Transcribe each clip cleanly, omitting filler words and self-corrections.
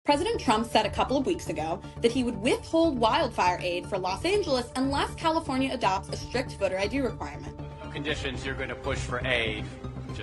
President Trump said a couple of weeks ago that he would withhold wildfire aid for Los Angeles unless California adopts a strict voter ID requirement. Conditions you're going to push for aid.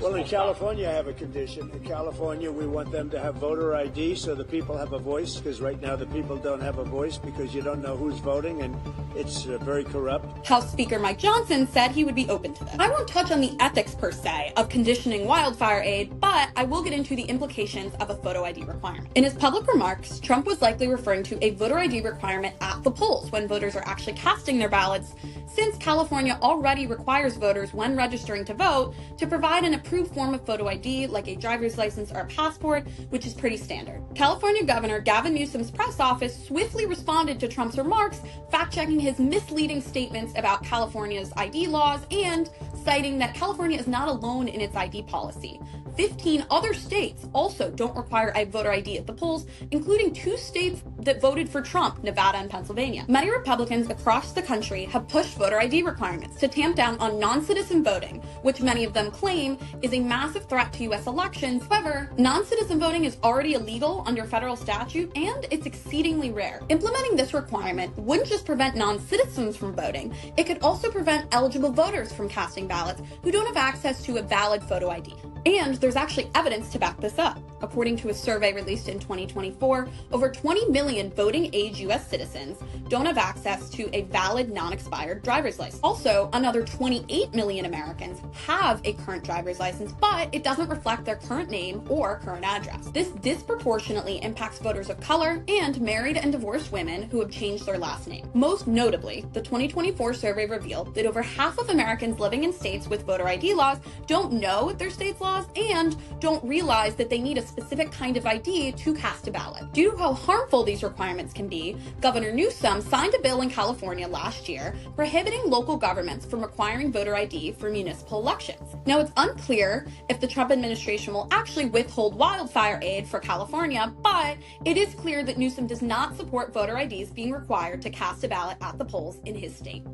Well, in California, I have a condition. In California, we want them to have voter ID so the people have a voice, because right now the people don't have a voice because you don't know who's voting, and it's very corrupt. House Speaker Mike Johnson said he would be open to this. I won't touch on the ethics per se of conditioning wildfire aid, but I will get into the implications of a photo ID requirement. In his public remarks, Trump was likely referring to a voter ID requirement at the polls when voters are actually casting their ballots, since California already requires voters when registering to vote to provide an approved form of photo ID like a driver's license or a passport, which is pretty standard. California Governor Gavin Newsom's press office swiftly responded to Trump's remarks, fact-checking his misleading statements about California's ID laws and citing that California is not alone in its ID policy. 15 other states also don't require a voter ID at the polls, including 2 states that voted for Trump, Nevada and Pennsylvania. Many Republicans across the country have pushed voter ID requirements to tamp down on non-citizen voting, which many of them claim is a massive threat to U.S. elections. However, non-citizen voting is already illegal under federal statute, and it's exceedingly rare. Implementing this requirement wouldn't just prevent non-citizens from voting, it could also prevent eligible voters from casting ballots who don't have access to a valid photo ID. And there's actually evidence to back this up. According to a survey released in 2024, over 20 million voting-age U.S. citizens don't have access to a valid non-expired driver's license. Also, another 28 million Americans have a current driver's license, but it doesn't reflect their current name or current address. This disproportionately impacts voters of color and married and divorced women who have changed their last name. Most notably, the 2024 survey revealed that over half of Americans living in states with voter ID laws don't know their state's laws and don't realize that they need a specific kind of ID to cast a ballot. Due to how harmful these requirements can be, Governor Newsom signed a bill in California last year prohibiting local governments from requiring voter ID for municipal elections. Now, it's unclear if the Trump administration will actually withhold wildfire aid for California, but it is clear that Newsom does not support voter IDs being required to cast a ballot at the polls in his state.